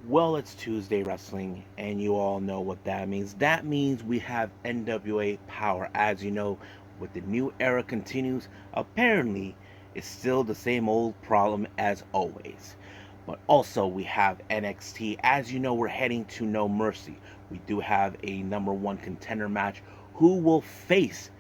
Well, it's Tuesday Wrestling, and you all know what that means. That means we have NWA Powerrr. As you know, with the new era continues, apparently it's still the same old problem as always. But also, we have NXT. As you know, we're heading to No Mercy. We do have a number one contender match. Who will face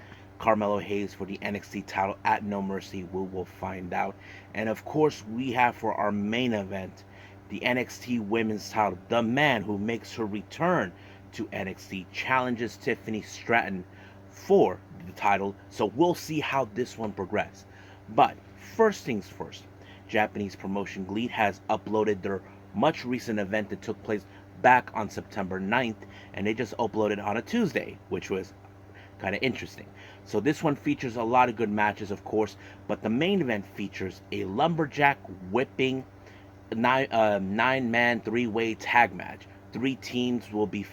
Carmelo Hayes for the NXT title at No Mercy? We will find out. And of course, we have for our main event the NXT Women's title. The man who makes her return to NXT challenges Tiffany Stratton for the title. So we'll see how this one progresses. But first things first, Japanese promotion GLEAT has uploaded their much recent event that took place back on September 9th, and they just uploaded on a Tuesday, which was kind of interesting. So this one features a lot of good matches, of course, but the main event features a Lumberjack Whipping nine-man three-way tag match. Three teams will be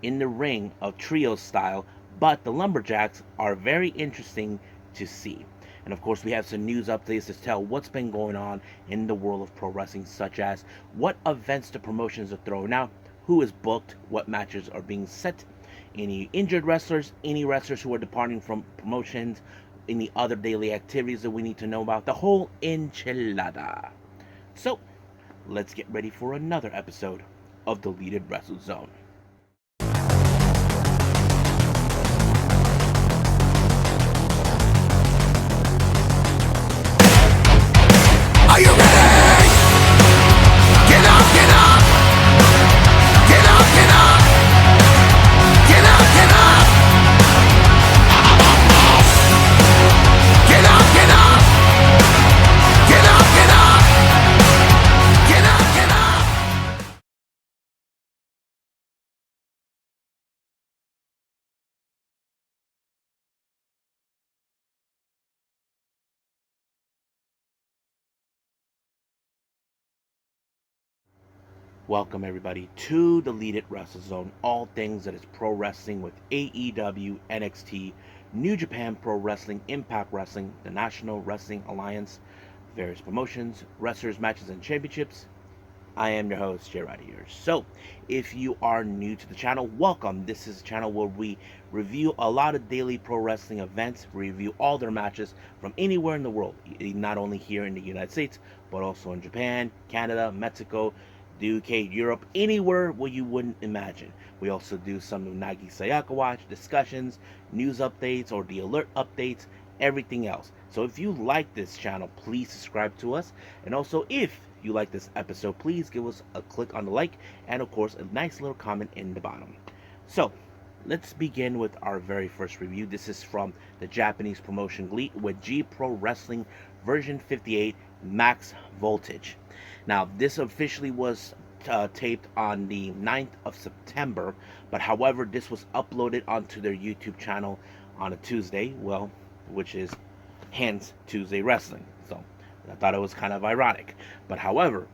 in the ring of trio style, but the Lumberjacks are very interesting to see. And of course, we have some news updates to tell what's been going on in the world of pro wrestling, such as what events the promotions are throwing out, who is booked, what matches are being set, any injured wrestlers, any wrestlers who are departing from promotions, any other daily activities that we need to know about, the whole enchilada. So, let's get ready for another episode of Deleted Wrestle Zone. Are you ready? Get up, get up! Get up, get up! Get up, get up! Get up, get up! Get up, get up! Get up, get up! Welcome everybody to Deleted Wrestle Zone, all things that is pro wrestling with AEW, NXT, New Japan Pro Wrestling, Impact Wrestling, the National Wrestling Alliance, various promotions, wrestlers, matches, and championships. I am your host, Jay Roddy here. So, if you are new to the channel, welcome. This is a channel where we review a lot of daily pro wrestling events, review all their matches from anywhere in the world, not only here in the United States, but also in Japan, Canada, Mexico, the UK, Europe, anywhere where you wouldn't imagine. We also do some Nagi Sayaka Watch discussions, news updates, or the alert updates, everything else. So if you like this channel, please subscribe to us. And also, if you like this episode, please give us a click on the like and, of course, a nice little comment in the bottom. So, let's begin with our very first review. This is from the Japanese promotion GLEAT with G Pro Wrestling version 58 Max Voltage. Now, this officially was taped on the 9th of September, but however, this was uploaded onto their YouTube channel on a Tuesday, well, which is hence Tuesday Wrestling. So, I thought it was kind of ironic. But however,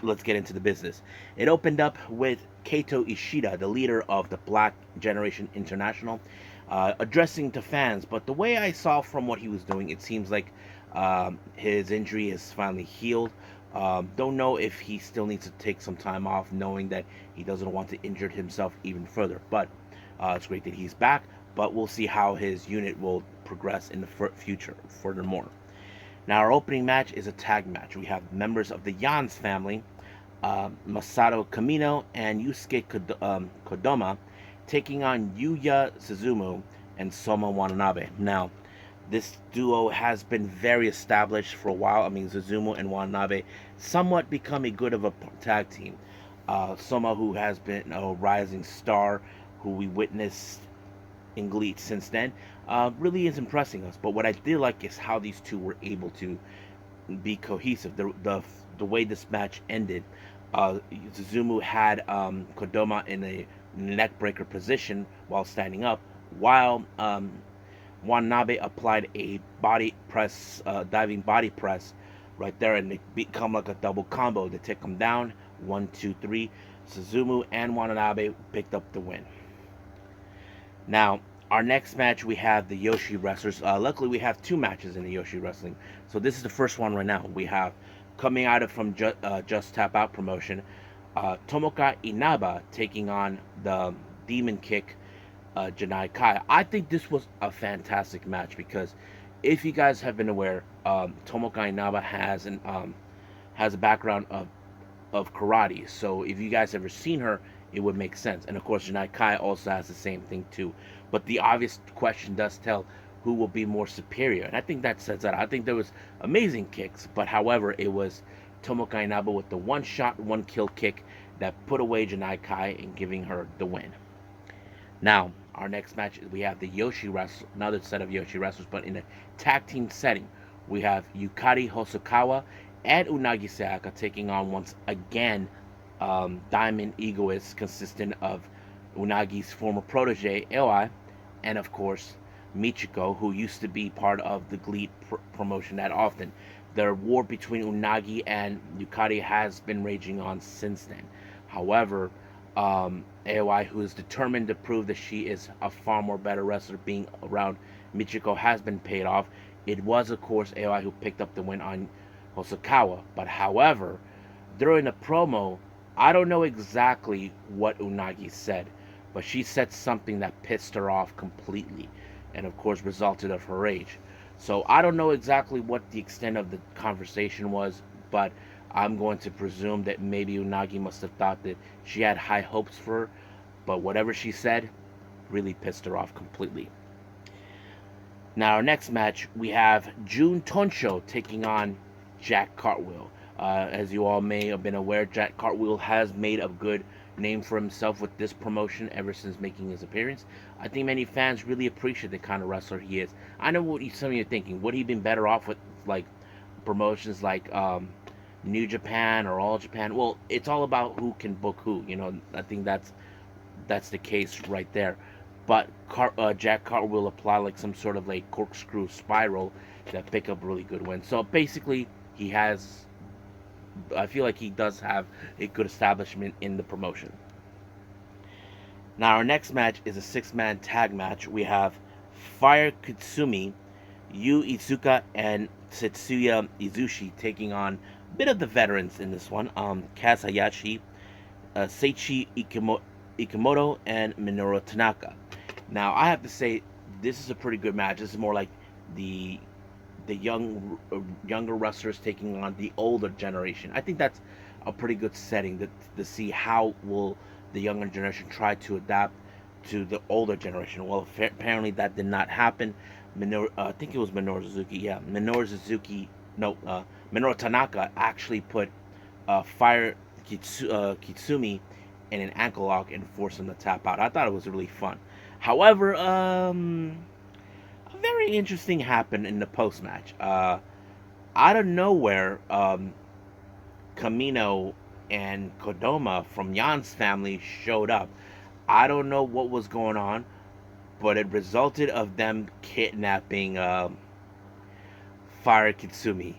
let's get into the business. It opened up with Kaito Ishida, the leader of the Black Generation International, addressing to fans. But the way I saw from what he was doing, it seems like his injury is finally healed. Don't know if he still needs to take some time off, knowing that he doesn't want to injure himself even further. But it's great that he's back. But we'll see how his unit will progress in the future, furthermore. Now, our opening match is a tag match. We have members of the Yans family, Masato Kamino and Yusuke Kodama, taking on Yuya Suzumu and Soma Watanabe. Now, this duo has been very established for a while. I mean, Suzumu and Watanabe somewhat become a good of a tag team. Soma, who has been a rising star, who we witnessed in GLEAT since then, really is impressing us. But what I did like is how these two were able to be cohesive. The way this match ended, Suzumu had Kodama in a neckbreaker position while standing up, while Watanabe applied a body press, diving body press right there, and it become like a double combo to take him down. 1, 2, 3. Suzumu and Watanabe picked up the win. Now, our next match, we have the Joshi wrestlers. Luckily, we have two matches in the Joshi wrestling. So this is the first one right now. We have, coming out of from Just Tap Out promotion, Tomoka Inaba taking on the Demon Kick Janai Kai. I think this was a fantastic match because if you guys have been aware, Tomoka Inaba has a background of karate. So if you guys ever seen her, it would make sense. And of course, Janai Kai also has the same thing too. But the obvious question does tell who will be more superior, and I think that says that. I think there was amazing kicks, but however, it was Tomoka Inaba with the one shot, one kill kick that put away Janai Kai and giving her the win. Now, our next match, we have the Joshi wrestle, another set of Joshi wrestlers, but in a tag team setting. We have Yukari Hosokawa and Unagi Sayaka taking on once again Diamond Egoist, consistent of Unagi's former protege Aoi, and of course Michiko, who used to be part of the GLEAT promotion that often. The war between Unagi and Yukari has been raging on since then. However, Aoi, who is determined to prove that she is a far more better wrestler being around Michiko, has been paid off. It was, of course, Aoi who picked up the win on Hosokawa. But however, during the promo, I don't know exactly what Unagi said, but she said something that pissed her off completely, and of course resulted of her rage. So I don't know exactly what the extent of the conversation was, but I'm going to presume that maybe Unagi must have thought that she had high hopes for her, but whatever she said really pissed her off completely. Now, our next match, we have Jun Tonsho taking on Jack Cartwheel. As you all may have been aware, Jack Cartwheel has made a good name for himself with this promotion ever since making his appearance. I think many fans really appreciate the kind of wrestler he is. I know what some of you are thinking. Would he been better off with like promotions like New Japan or All Japan? Well, it's all about who can book who. You know, I think that's the case right there. But Jack Cartwheel apply like some sort of like corkscrew spiral that pick up really good wins. So basically, he has. I feel like he does have a good establishment in the promotion. Now, our next match is a six-man tag match. We have Fire Kutsumi, Yu Iizuka, and Tetsuya Izushi taking on a bit of the veterans in this one. Kaz Hayashi, Seichi Ikemoto, and Minoru Tanaka. Now, I have to say, this is a pretty good match. This is more like the younger wrestlers taking on the older generation. I think that's a pretty good setting to see how will the younger generation try to adapt to the older generation. Well, apparently that did not happen. I think it was Minoru Suzuki. Yeah, Minoru Tanaka actually put Fire Kitsumi in an ankle lock and forced him to tap out. I thought it was really fun. However, very interesting happened in the post match. Out of nowhere, Kamino and Kodama from Jan's family showed up. I don't know what was going on, but it resulted of them kidnapping Fire Kitsumi.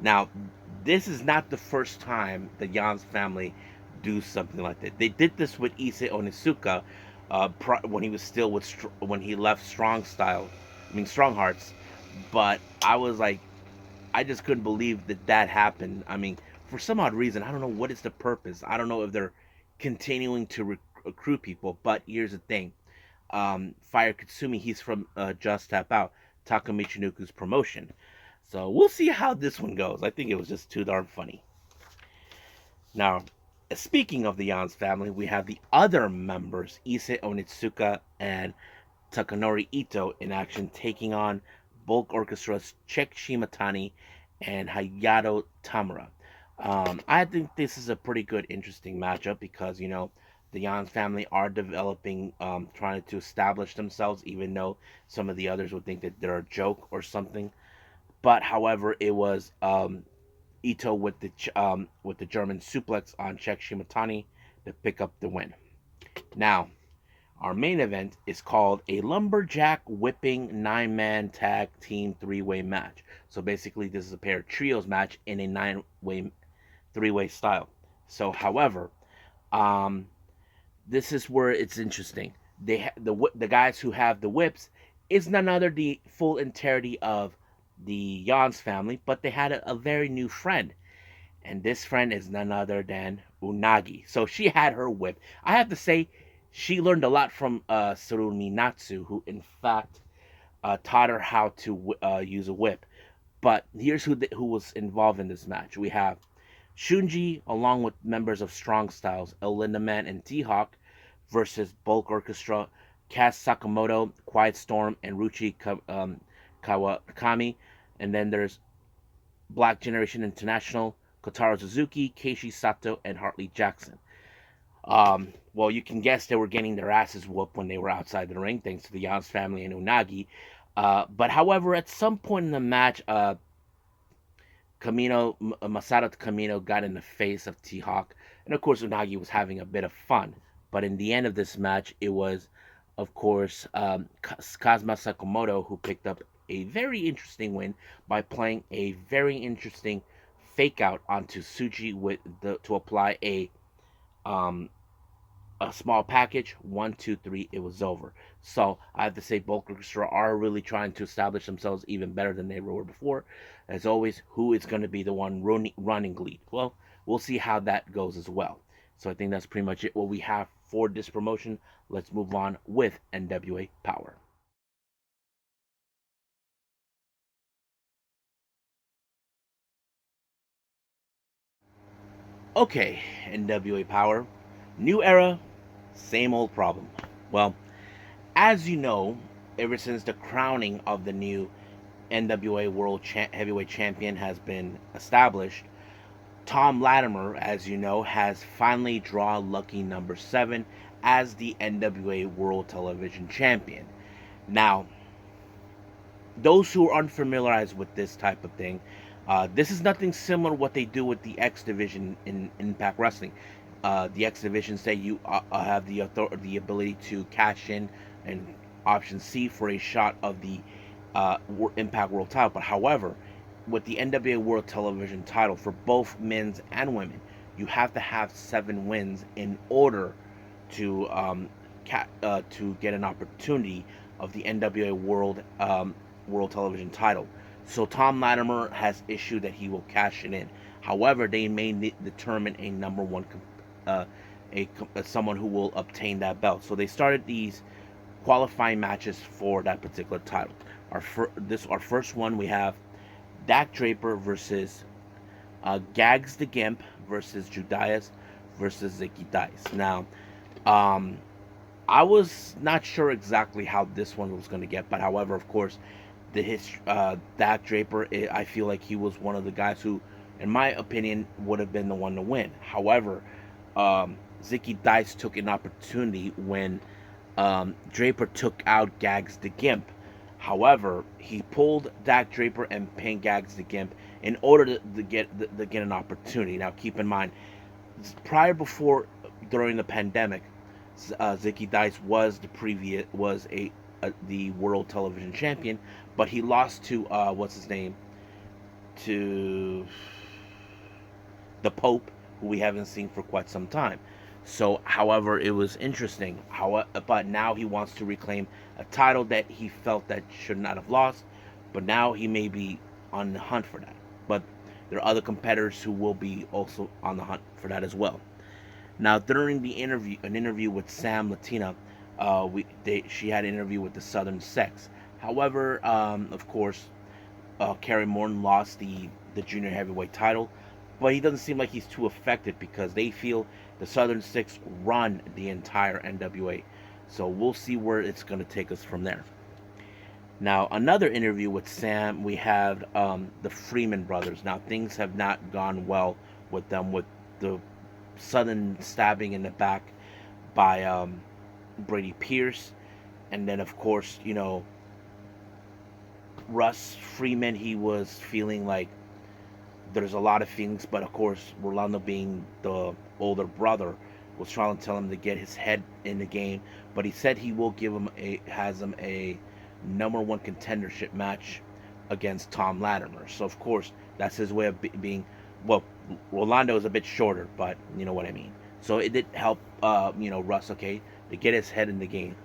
Now, this is not the first time the Jan's family do something like that. They did this with Issei Onizuka when he was still when he left Strong Hearts. But I was like, I just couldn't believe that happened. I mean, for some odd reason, I don't know what is the purpose. I don't know if they're continuing to recruit people. But here's the thing: Fire Katsumi, he's from Just Tap Out, Taka Michinoku's promotion. So we'll see how this one goes. I think it was just too darn funny. Now, speaking of the Yans family, we have the other members, Issei Onitsuka and Takanori Ito, in action, taking on Bulk Orchestra's Check Shimatani and Hayato Tamura. I think this is a pretty good, interesting matchup because, you know, the Yans family are developing, trying to establish themselves, even though some of the others would think that they're a joke or something. But, however, it was Ito with the German suplex on Check Shimatani to pick up the win. Now, our main event is called a Lumberjack Whipping 9-man tag team 3-way match. So basically, this is a pair of trios match in a 9-way 3-way style. So, however, this is where it's interesting. The guys who have the whips is none other the full entirety of the Jans family, but they had a very new friend, and this friend is none other than Unagi. So she had her whip. I have to say, she learned a lot from Surumi Natsu, who in fact taught her how to use a whip. But here's who was involved in this match. We have Shunji, along with members of Strong Styles, El Lindaman and T-Hawk, versus Bulk Orchestra, Kaz Sakamoto, Quiet Storm, and Ruchi Kawakami. And then there's Black Generation International, Kotaro Suzuki, Keishi Sato, and Hartley Jackson. Well, you can guess they were getting their asses whooped when they were outside the ring, thanks to the Yans family and Unagi. But however, at some point in the match, Masato Camino got in the face of T-Hawk, and of course Unagi was having a bit of fun. But in the end of this match, it was, of course, Kazuma Sakamoto who picked up a very interesting win by playing a very interesting fake out onto Tsuji to apply a small package. 1, 2, 3, it was over. So I have to say, Bulk Orchestra are really trying to establish themselves even better than they were before. As always, who is going to be the one running GLEAT? Well, we'll see how that goes as well. So I think that's pretty much it what we have for this promotion. Let's move on with NWA Powerrr. Okay, NWA Powerrr, new era, same old problem. Well, as you know, ever since the crowning of the new NWA World Heavyweight Champion has been established, Tom Latimer, as you know, has finally drawn lucky number 7 as the NWA World Television Champion. Now, those who are unfamiliarized with this type of thing, this is nothing similar to what they do with the X Division in Impact Wrestling. The X Division say you have the ability to cash in and option C for a shot of the Impact World title. But however, with the NWA World Television title for both men's and women, you have to have 7 wins in order to get an opportunity of the NWA World Television title. So Tom Latimer has issued that he will cash it in. However, they may determine a number one, someone who will obtain that belt. So they started these qualifying matches for that particular title. Our first one, we have Dak Draper versus Gags the Gimp versus Judas versus Zicky Dice. Now, I was not sure exactly how this one was going to get, but however, of course, Dak Draper, I feel like he was one of the guys who, in my opinion, would have been the one to win. However, Zicky Dice took an opportunity when Draper took out Gags the Gimp. However, he pulled Dak Draper and pinned Gags the Gimp in order to get an opportunity. Now, keep in mind, during the pandemic, Zicky Dice was the World Television Champion, but he lost to to the Pope, who we haven't seen for quite some time. So, however, it was interesting. But now he wants to reclaim a title that he felt that should not have lost. But now he may be on the hunt for that. But there are other competitors who will be also on the hunt for that as well. Now, during an interview with Sam Latina, she had an interview with the Southern Sex. However, of course, Kerry Morton lost the junior heavyweight title, but he doesn't seem like he's too affected because they feel the Southern Six run the entire NWA. So we'll see where it's going to take us from there. Now, another interview with Sam, we have the Freeman brothers. Now, things have not gone well with them, with the sudden stabbing in the back by Brady Pierce. And then, of course, Russ Freeman, he was feeling like there's a lot of things, but of course, Rolando, being the older brother, was trying to tell him to get his head in the game. But he said he will has him a number 1 contendership match against Tom Latimer. So of course, that's his way of being. Well, Rolando is a bit shorter, but you know what I mean. So it did help, Russ, to get his head in the game.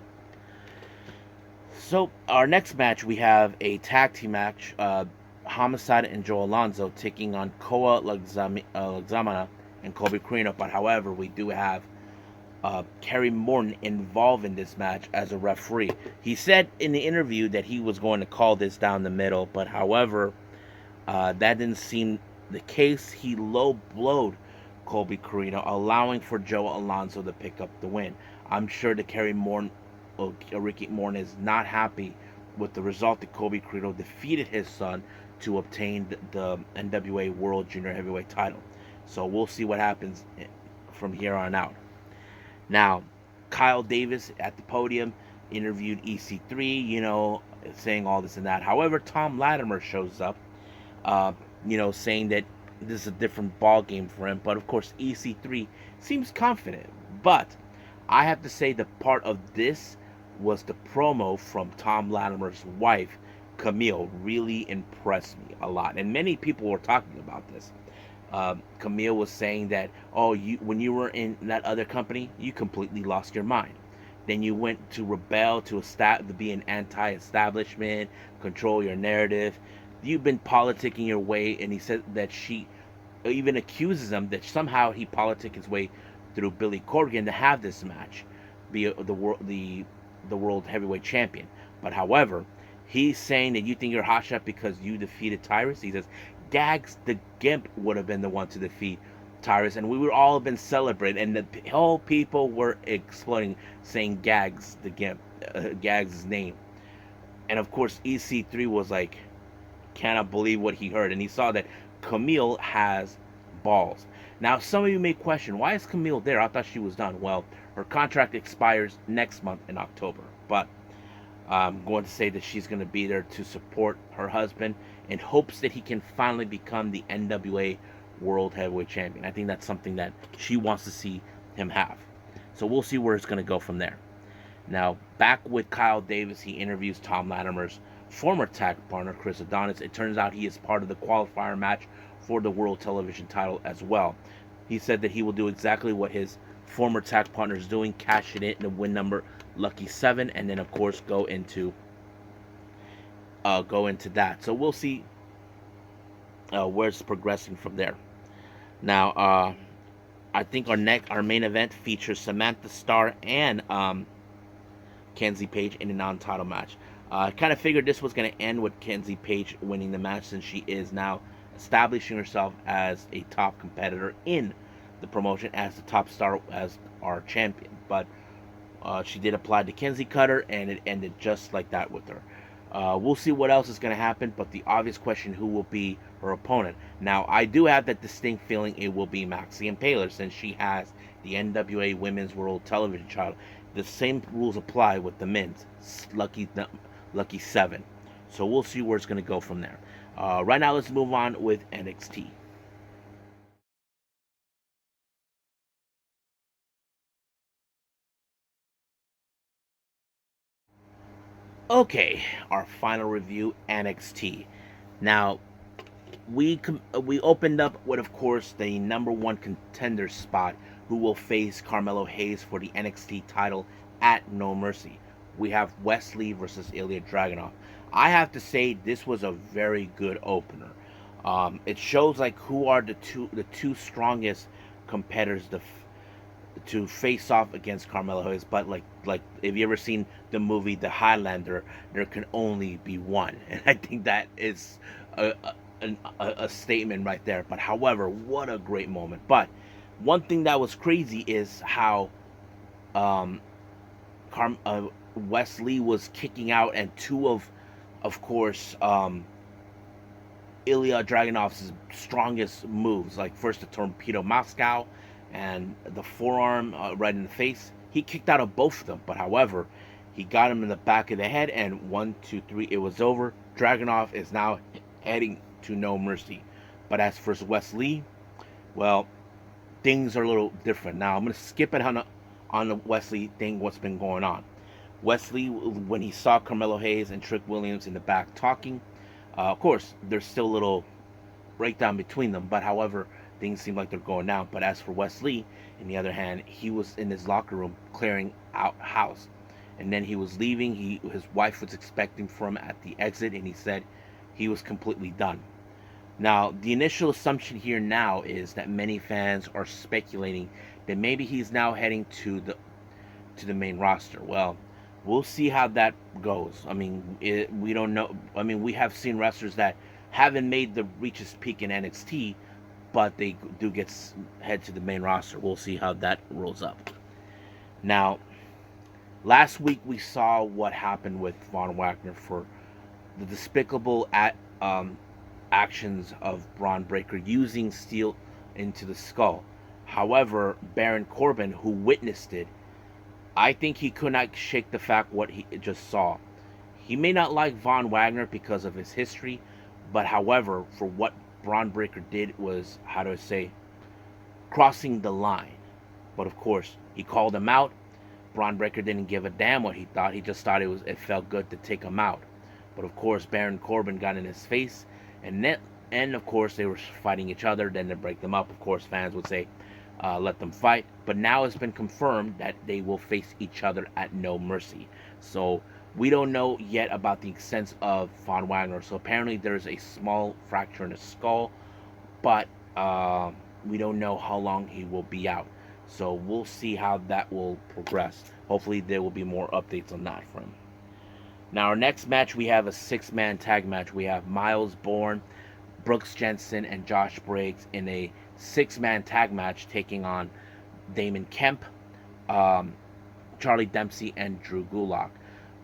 So our next match, we have a tag team match. Homicide and Joe Alonzo taking on Koa Lagzamana and Colby Corino. But however, we do have Kerry Morton involved in this match as a referee. He said in the interview that he was going to call this down the middle, but however, that didn't seem the case. He low-blowed Colby Corino, allowing for Joe Alonso to pick up the win. I'm sure that Kerry Morton, Ricky Morton, is not happy with the result that Colby Corino defeated his son to obtain the NWA World Junior Heavyweight title. So we'll see what happens from here on out. Now, Kyle Davis at the podium interviewed EC3, saying all this and that. However, Tom Latimer shows up, saying that this is a different ball game for him. But of course, EC3 seems confident. But I have to say the part of this was the promo from Tom Latimer's wife, Camille, really impressed me a lot. And many people were talking about this. Camille was saying that, when you were in that other company, you completely lost your mind. Then you went to rebel, to be an anti-establishment, control your narrative. You've been politicking your way, and he said that she even accuses him that somehow he politicking his way through Billy Corgan to have this match, be the world heavyweight champion. But however, he's saying that you think you're hot shot because you defeated Tyrus. He says Gags the Gimp would have been the one to defeat Tyrus, and we would all have been celebrated, and the whole people were exploding, saying Gags the Gimp, Gags' name. And of course, EC3 was like, cannot believe what he heard, and he saw that Camille has balls. Now, some of you may question, why is Camille there? I thought she was done. Well, her contract expires next month in October, but I'm going to say that she's going to be there to support her husband in hopes that he can finally become the NWA World Heavyweight Champion. I think that's something that she wants to see him have. So we'll see where it's going to go from there. Now, back with Kyle Davis, he interviews Tom Latimer's former tag partner, Chris Adonis. It turns out he is part of the qualifier match for the World Television title as well. He said that he will do exactly what his former tag partner is doing, cash it in the win number Lucky 7, and then of course go into that. So we'll see where it's progressing from there. Now, I think our main event features Samantha Starr and Kenzie Page in a non-title match. I kind of figured this was going to end with Kenzie Page winning the match, since she is now establishing herself as a top competitor in the promotion, as the top star, as our champion. But she did apply the Kenzie cutter, and it ended just like that with her. We'll see what else is going to happen, but the obvious question, who will be her opponent? Now, I do have that distinct feeling it will be Maxie Impaler, since she has the NWA Women's World Television title. The same rules apply with the men's Lucky 7. So we'll see where it's going to go from there. Right now, let's move on with NXT. Okay, our final review, NXT. Now, we opened up with, of course, the number one contender spot, who will face Carmelo Hayes for the NXT title at No Mercy. We have Wesley versus Ilya Dragunov. I have to say, this was a very good opener. It shows like who are the two strongest competitors to face off against Carmelo Hayes. But like if you ever seen the movie The Highlander, there can only be one, and I think that is a statement right there. But however, what a great moment. But one thing that was crazy is how Wesley was kicking out, and two of course Ilya Dragunov's strongest moves, like first the Torpedo Moscow and the forearm right in the face. He kicked out of both of them, but however, he got him in the back of the head, and 1, 2, 3, it was over. Dragunov is now heading to No Mercy. But as for Wesley, well, things are a little different. Now, I'm going to skip it on the Wesley thing, what's been going on. Wesley, when he saw Carmelo Hayes and Trick Williams in the back talking, of course, there's still a little breakdown between them, but however, things seem like they're going down. But as for Wesley, on the other hand, he was in his locker room clearing out house, and then he was leaving. His wife was expecting for him at the exit, and he said he was completely done. Now, the initial assumption here now is that many fans are speculating that maybe he's now heading to the main roster. Well, we'll see how that goes. I mean, we don't know. I mean, we have seen wrestlers that haven't made the reaches peak in NXT, but they do head to the main roster. We'll see how that rolls up. Now, last week we saw what happened with Von Wagner for the despicable actions of Braun Breaker using steel into the skull. However, Baron Corbin, who witnessed it, I think he could not shake the fact what he just saw. He may not like Von Wagner because of his history, but however, for what Braun Breaker did was, how do I say, crossing the line. But of course, he called him out. Braun Breaker didn't give a damn what he thought. He just thought it felt good to take him out. But of course, Baron Corbin got in his face, and of course they were fighting each other. Then to break them up, of course, fans would say, let them fight. But now it's been confirmed that they will face each other at No Mercy. So we don't know yet about the extent of Von Wagner. So apparently there's a small fracture in his skull, but we don't know how long he will be out. So we'll see how that will progress. Hopefully there will be more updates on that for him. Now our next match, we have a 6-man tag match. We have Miles Bourne, Brooks Jensen, and Josh Briggs in a 6-man tag match taking on Damon Kemp, Charlie Dempsey, and Drew Gulak.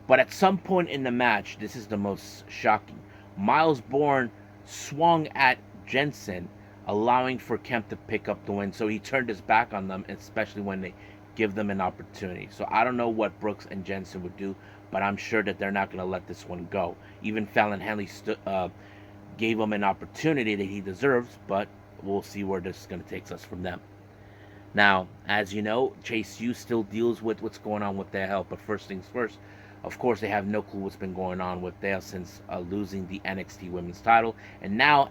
But at some point in the match, this is the most shocking, Miles Bourne swung at Jensen, allowing for Kemp to pick up the win. So he turned his back on them, especially when they give them an opportunity. So I don't know what Brooks and Jensen would do, but I'm sure that they're not going to let this one go. Even Fallon Henley gave him an opportunity that he deserves, but we'll see where this is going to take us from them. Now, as you know, Chase U still deals with what's going on with their health, but first things first, of course, they have no clue what's been going on with Dale since losing the NXT Women's title, and now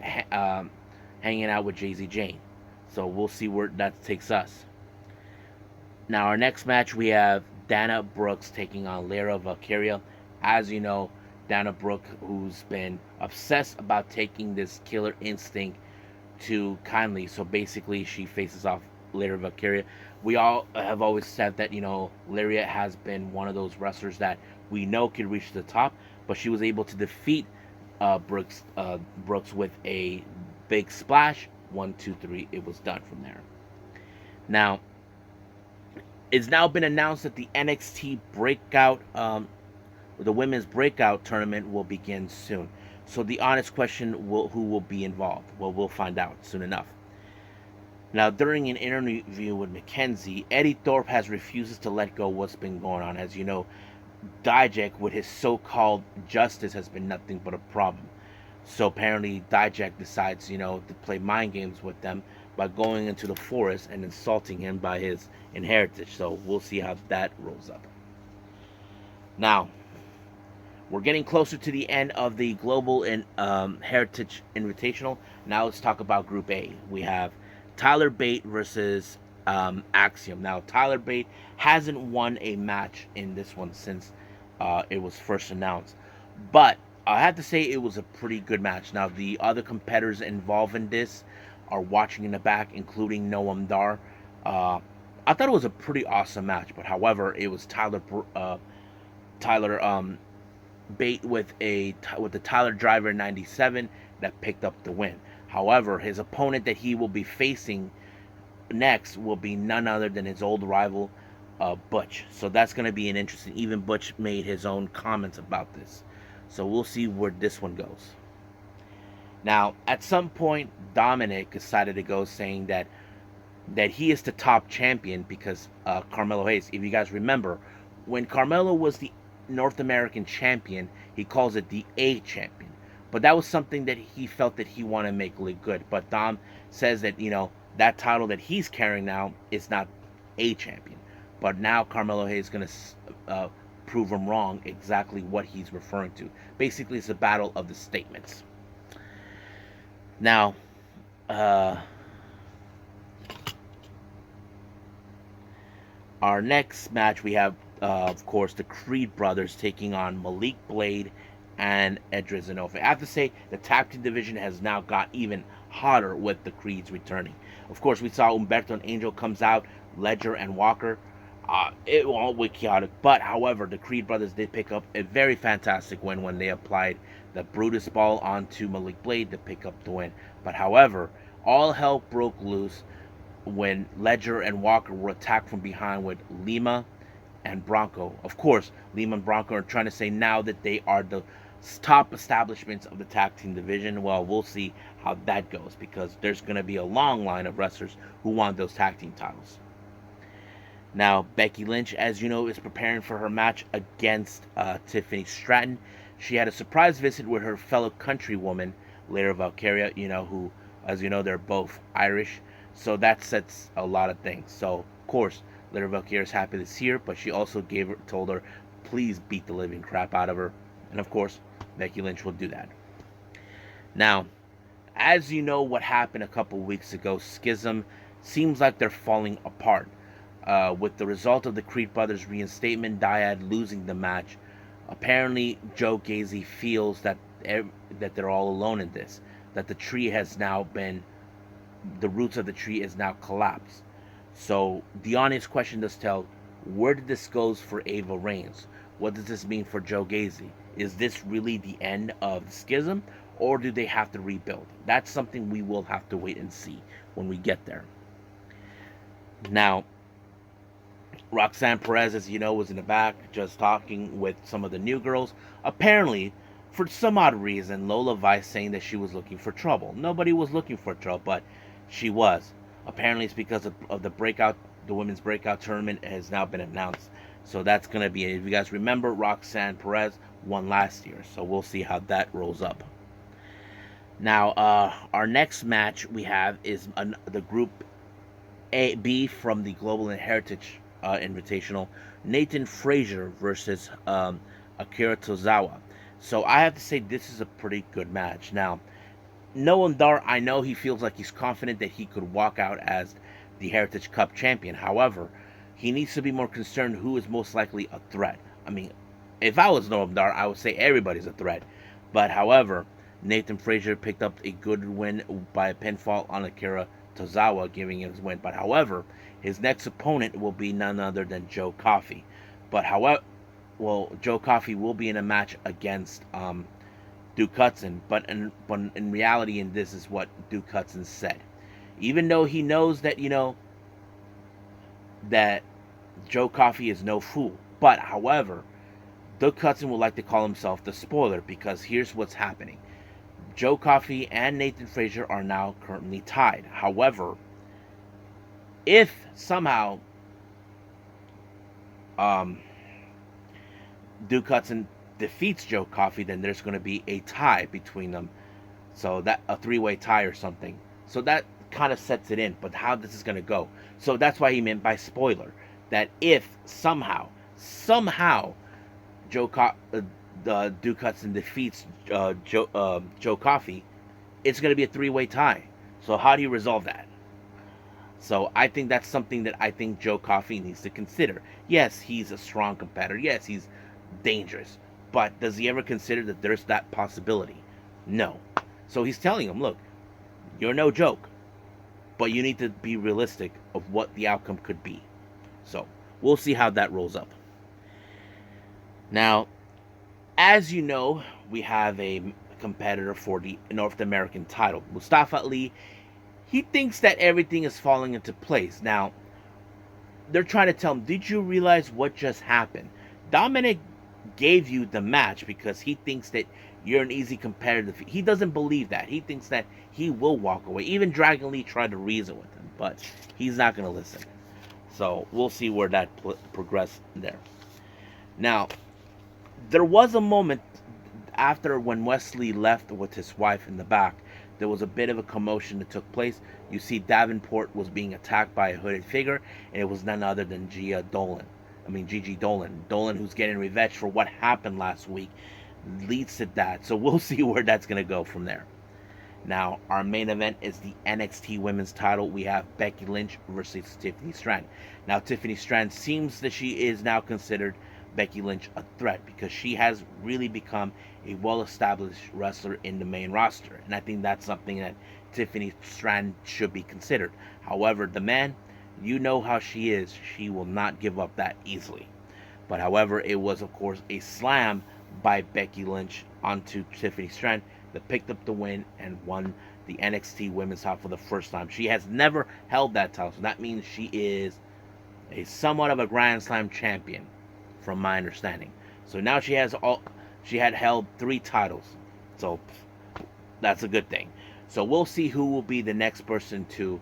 hanging out with Jay-Z Jane. So we'll see where that takes us. Now, our next match, we have Dana Brooks taking on Lyra Valkyria. As you know, Dana Brooke, who's been obsessed about taking this Killer Instinct to Kindly. So basically, she faces off Lyra Valkyria. We all have always said that, Lyra has been one of those wrestlers that we know can reach the top, but she was able to defeat Brooks with a big splash. 1, 2, 3. It was done from there. Now, it's now been announced that the NXT Breakout, the Women's Breakout Tournament will begin soon. So the honest question, who will be involved? Well, we'll find out soon enough. Now, during an interview with Mackenzie, Eddie Thorpe has refused to let go what's been going on. As you know, Dijak, with his so-called justice, has been nothing but a problem. So apparently Dijak decides, to play mind games with them by going into the forest and insulting him by his inheritance. So we'll see how that rolls up. Now, we're getting closer to the end of the Global and Heritage Invitational. Now let's talk about Group A. We have Tyler Bate versus Axiom. Now, Tyler Bate hasn't won a match in this one since it was first announced. But I have to say it was a pretty good match. Now, the other competitors involved in this are watching in the back, including Noam Dar. I thought it was a pretty awesome match, but however, it was Tyler Bate with the Tyler Driver 97 that picked up the win. However, his opponent that he will be facing next will be none other than his old rival, Butch. So that's going to be an interesting. Even Butch made his own comments about this. So we'll see where this one goes. Now, at some point, Dominic decided to go, saying that he is the top champion because Carmelo Hayes. If you guys remember, when Carmelo was the North American champion, he calls it the A champion. But that was something that he felt that he wanted to make look good. But Dom says that, that title that he's carrying now is not A champion. But now Carmelo Hayes is going to prove him wrong exactly what he's referring to. Basically, it's a battle of the statements. Now, our next match, we have, of course, the Creed brothers taking on Malik Blade and Edra Zenova. I have to say, the tag team division has now got even hotter with the Creeds returning. Of course, we saw Humberto and Angel comes out, Ledger and Walker. It won't be chaotic, but however, the Creed brothers did pick up a very fantastic win when they applied the Brutus Ball onto Malik Blade to pick up the win. But however, all hell broke loose when Ledger and Walker were attacked from behind with Lima and Bronco. Of course, Lima and Bronco are trying to say now that they are the top establishments of the tag team division. Well, we'll see how that goes, because there's going to be a long line of wrestlers who want those tag team titles. Now, Becky Lynch, as you know, is preparing for her match against Tiffany Stratton. She had a surprise visit with her fellow countrywoman, Lyra Valkyria, who, as you know, they're both Irish. So that sets a lot of things. So, of course, Lyra Valkyria is happy to see her, but she also told her, please beat the living crap out of her. And of course, Becky Lynch will do that. Now, as you know what happened a couple weeks ago, Schism seems like they're falling apart. With the result of the Creed brothers' reinstatement, Dyad losing the match, apparently Joe Gacy feels that they're all alone in this. That the tree has now been, the roots of the tree is now collapsed. So the honest question does tell, where did this go for Ava Reigns? What does this mean for Joe Gacy? Is this really the end of the Schism, or do they have to rebuild? That's something we will have to wait and see when we get there. Now, Roxanne Perez, as you know, was in the back just talking with some of the new girls. Apparently, for some odd reason, Lola Vice saying that she was looking for trouble. Nobody was looking for trouble, but she was. Apparently, it's because of the women's breakout tournament has now been announced. So that's going to be it. If you guys remember, Roxanne Perez won last year. So we'll see how that rolls up. Now, our next match we have is the Group B from the Global and Heritage Invitational. Nathan Frazier versus Akira Tozawa. So I have to say this is a pretty good match. Now, Noam Dar, I know he feels like he's confident that he could walk out as the Heritage Cup champion. However, he needs to be more concerned who is most likely a threat. I mean, if I was Noam Dar, I would say everybody's a threat. But however, Nathan Frazier picked up a good win by a pinfall on Akira Tozawa, giving him his win. But however, his next opponent will be none other than Joe Coffey. But however, Joe Coffey will be in a match against Duke Hudson. But in reality, and this is what Duke Hudson said. Even though he knows that, that Joe Coffey is no fool. But however, Duke Hudson would like to call himself the spoiler, because here's what's happening. Joe Coffey and Nathan Frazier are now currently tied. However, if somehow Duke Hudson defeats Joe Coffey, then there's going to be a tie between them. So that a three-way tie or something. So that kind of sets it in. But how this is going to go? So that's why he meant by spoiler, that if somehow Duke Hudson defeats Joe Coffey, it's going to be a three-way tie. So how do you resolve that? So I think that's something that I think Joe Coffey needs to consider. Yes, he's a strong competitor. Yes, he's dangerous. But does he ever consider that there's that possibility? No. So he's telling him, look, you're no joke. But you need to be realistic of what the outcome could be. So we'll see how that rolls up. Now, as you know, we have a competitor for the North American title. Mustafa Ali, he thinks that everything is falling into place. Now, they're trying to tell him, did you realize what just happened? Dominic gave you the match because he thinks that you're an easy competitor. He doesn't believe that. He thinks that he will walk away. Even Dragon Lee tried to reason with him, but he's not going to listen. So we'll see where that progresses there. Now, there was a moment after when Wesley left with his wife in the back. There was a bit of a commotion that took place. You see Davenport was being attacked by a hooded figure, and it was none other than Gigi Dolan. Dolan, who's getting revenge for what happened last week, leads to that. So we'll see where that's going to go from there. Now, our main event is the NXT Women's title. We have Becky Lynch versus Tiffany Stratton. Now, Tiffany Stratton seems that she is now considered Becky Lynch a threat, because she has really become a well-established wrestler in the main roster, and I think that's something that Tiffany Stratton should be considered. However, the man, you know how she is, she will not give up that easily. But however, it was of course a slam by Becky Lynch onto Tiffany Stratton that picked up the win and won the NXT Women's title for the first time. She has never held that title, so that means she is a somewhat of a Grand Slam champion, from my understanding. So now she had held 3 titles, so that's a good thing. So we'll see who will be the next person to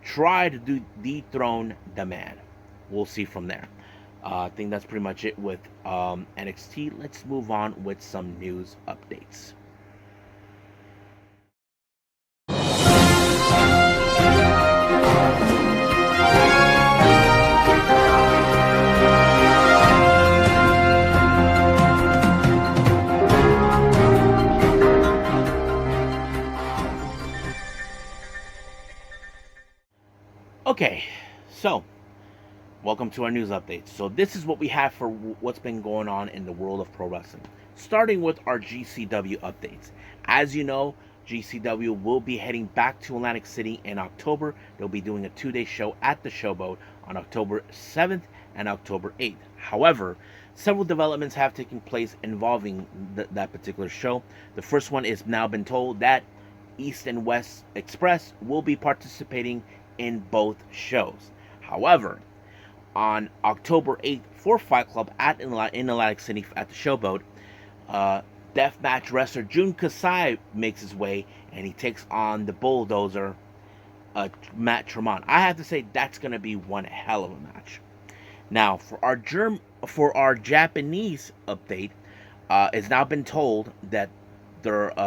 try to dethrone the man. We'll see from there. I think that's pretty much it with NXT. Let's move on with some news updates. Okay, so welcome to our news updates. So this is what we have for what's been going on in the world of pro wrestling. Starting with our GCW updates. As you know, GCW will be heading back to Atlantic City in October. They'll be doing a 2-day show at the Showboat on October 7th and October 8th. However, several developments have taken place involving that particular show. The first one is now been told that East and West Express will be participating in both shows. However, on October 8th for Fight Club in Atlantic City at the Showboat, deathmatch wrestler Jun Kasai makes his way, and he takes on the Bulldozer, Matt Tremont. I have to say that's going to be one hell of a match. Now, for our Japanese update, it's now been told that they're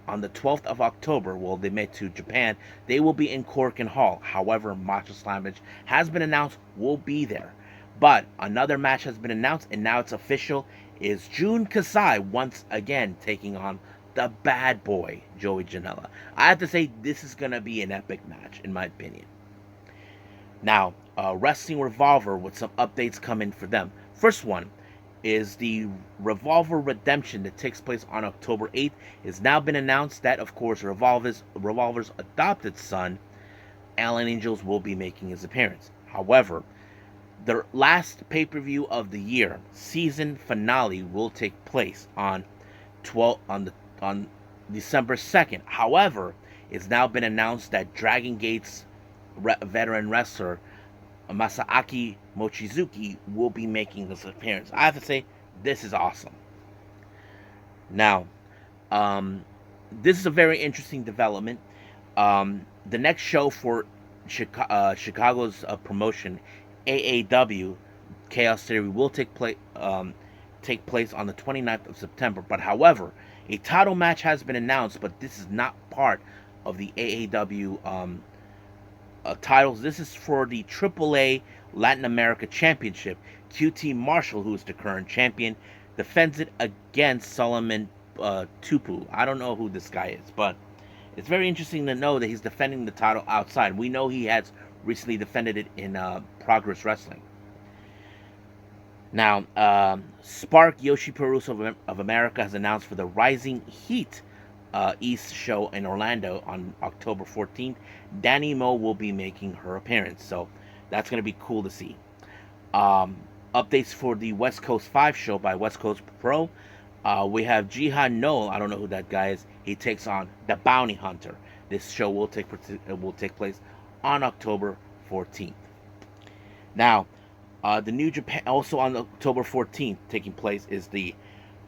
on the 12th of October, well, they made to Japan, they will be in Korakuen Hall. However, Macho Slamage has been announced will be there. But another match has been announced, and now it's official, is Jun Kasai once again taking on the bad boy, Joey Janela. I have to say, this is going to be an epic match, in my opinion. Now, Wrestling Revolver with some updates coming for them. First one is the Revolver Redemption that takes place on October 8th. It's now been announced that, of course, Revolver's adopted son, Alan Angels, will be making his appearance. However, the last pay-per-view of the year, season finale, will take place on December 2nd. However, it's now been announced that Dragon Gate's veteran wrestler Masaaki Mochizuki will be making his appearance. I have to say, this is awesome. Now, this is a very interesting development. The next show for Chicago's promotion, AAW, Chaos Theory, will take place on the 29th of September. But however, a title match has been announced, but this is not part of the AAW titles. This is for the AAA Latin America Championship. QT Marshall, who is the current champion, defends it against Solomon Tupu. I don't know who this guy is, but it's very interesting to know that he's defending the title outside. We know he has recently defended it in Progress Wrestling. Now, Spark Joshi Puroresu of America has announced for the Rising Heat East show in Orlando on October 14th. Danny Moe will be making her appearance, so that's going to be cool to see. Updates for the West Coast 5 show by West Coast Pro. We have Jihan No, I don't know who that guy is. He takes on the Bounty Hunter. This show will take place on October 14th. Now, the New Japan, also on October 14th, taking place is the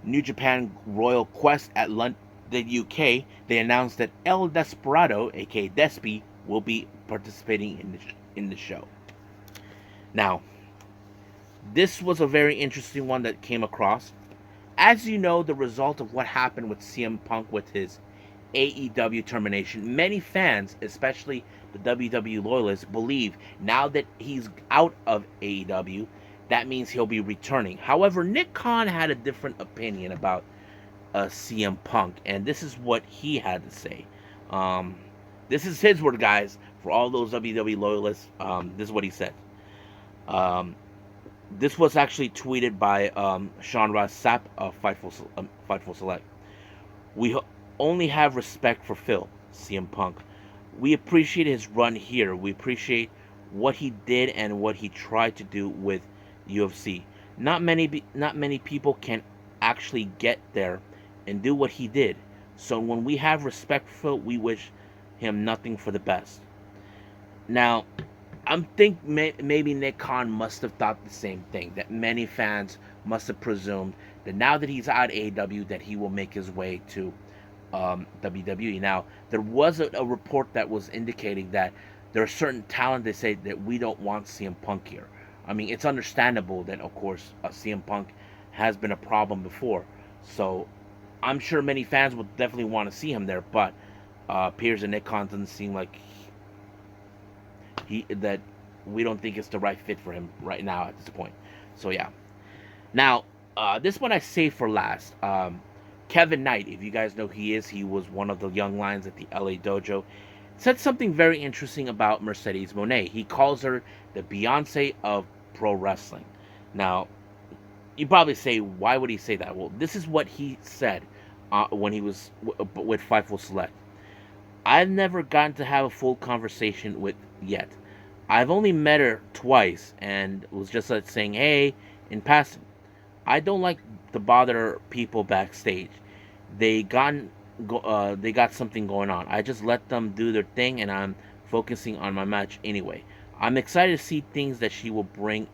New Japan Royal Quest at London, UK. They announced that El Desperado, aka Despy, will be participating in the show. Now, this was a very interesting one that came across. As you know, the result of what happened with CM Punk with his AEW termination, many fans, especially the WWE loyalists, believe now that he's out of AEW, that means he'll be returning. However, Nick Khan had a different opinion about CM Punk, and this is what he had to say. This is his word, guys. For all those WWE loyalists, this is what he said. This was actually tweeted by Sean Ross Sapp of Fightful Select. We only have respect for Phil, CM Punk. We appreciate his run here. We appreciate what he did and what he tried to do with UFC. Not many people can actually get there and do what he did. So when we have respect for Phil, we wish him nothing for the best. Now, maybe Nick Khan must have thought the same thing. That many fans must have presumed that now that he's out of AEW, that he will make his way to WWE. Now, there was a report that was indicating that there are certain talent they say that we don't want CM Punk here. I mean, it's understandable that, of course, CM Punk has been a problem before. So I'm sure many fans will definitely want to see him there, but appears that Nick Khan doesn't seem like that we don't think it's the right fit for him right now at this point. So yeah. Now, this one I saved for last. Kevin Knight, if you guys know who he was one of the young lions at the LA Dojo, said something very interesting about Mercedes Mone. He calls her the Beyonce of pro wrestling. Now, you probably say, why would he say that? Well, this is what he said when he was with Fightful Select. I've never gotten to have a full conversation with yet. I've only met her twice and was just like saying, hey, in passing. I don't like to bother people backstage. They got something going on. I just let them do their thing, and I'm focusing on my match anyway. I'm excited to see things that she will bring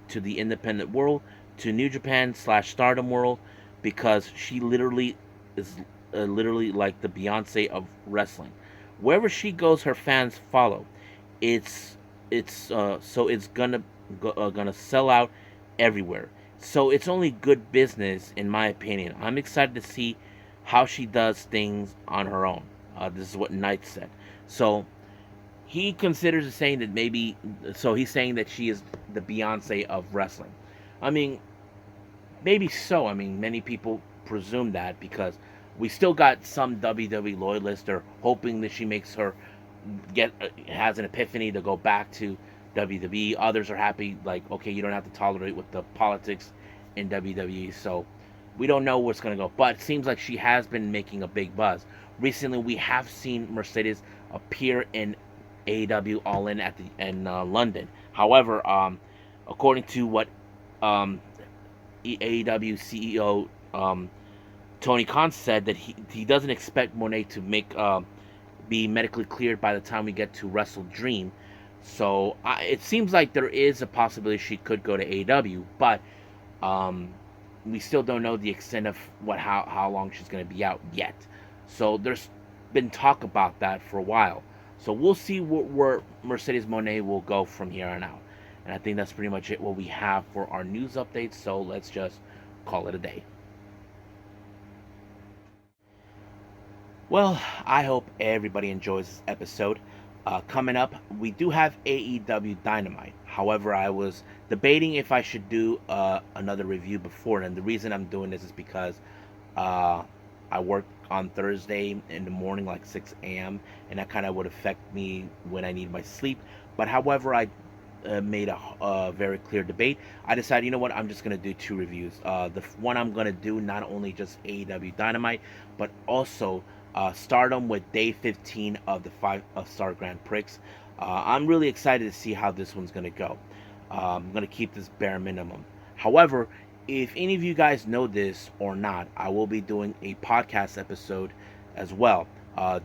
to the independent world, to New Japan / Stardom world, because she literally is literally like the Beyonce of wrestling. Wherever she goes, her fans follow. It's gonna sell out everywhere. So it's only good business, in my opinion. I'm excited to see how she does things on her own. This is what Knight said. So he considers saying that maybe. So he's saying that she is the Beyonce of wrestling. I mean, maybe so. I mean, many people presume that because we still got some WWE loyalists that are hoping that she makes her has an epiphany to go back to WWE. Others are happy, like, okay, you don't have to tolerate with the politics in WWE. So we don't know what's going to go. But it seems like she has been making a big buzz. Recently, we have seen Mercedes appear in AEW All In in London. However, according to what AEW CEO Tony Khan said, that he doesn't expect Monet to be medically cleared by the time we get to Wrestle Dream. So it seems like there is a possibility she could go to AEW, but we still don't know the extent of how long she's going to be out yet. So there's been talk about that for a while. So we'll see where Mercedes Moné will go from here on out. And I think that's pretty much it what we have for our news updates. So let's just call it a day. Well, I hope everybody enjoys this episode. Coming up, we do have AEW Dynamite. However, I was debating if I should do another review before. And the reason I'm doing this is because I work on Thursday in the morning, like 6 a.m. And that kind of would affect me when I need my sleep. But however, I made a very clear debate. I decided, you know what, I'm just going to do two reviews. The one I'm going to do, not only just AEW Dynamite, but also Stardom with day 15 of the 5-star Grand Prix. I'm really excited to see how this one's going to go. I'm going to keep this bare minimum. However, if any of you guys know this or not, I will be doing a podcast episode as well.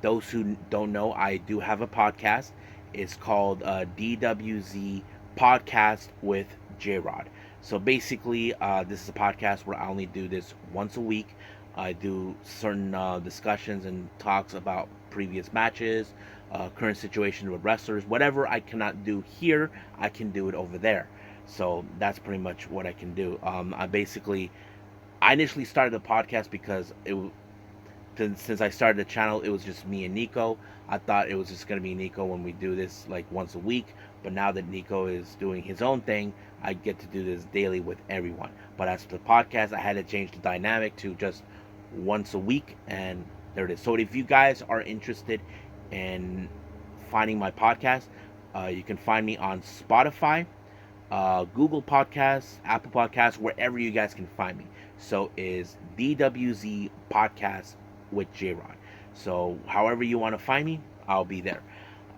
Those who don't know, I do have a podcast. It's called DWZ Podcast with J-Rod. So basically, this is a podcast where I only do this once a week. I do certain discussions and talks about previous matches, current situation with wrestlers. Whatever I cannot do here, I can do it over there. So that's pretty much what I can do. I initially started the podcast because since I started the channel, it was just me and Nico. I thought it was just going to be Nico when we do this like once a week. But now that Nico is doing his own thing, I get to do this daily with everyone. But as for the podcast, I had to change the dynamic to just once a week, and there it is. So if you guys are interested in finding my podcast, you can find me on Spotify, Google Podcasts, Apple Podcasts, wherever you guys can find me. So is DWZ Podcast with J-Rod. So however you want to find me, I'll be there.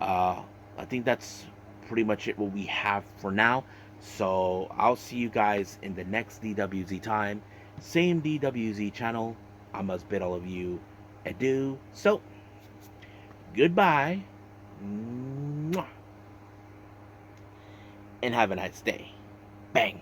I think that's pretty much it what we have for now. So I'll see you guys in the next DWZ time. Same DWZ channel. I must bid all of you adieu. So, goodbye. Mwah. And have a nice day. Bang.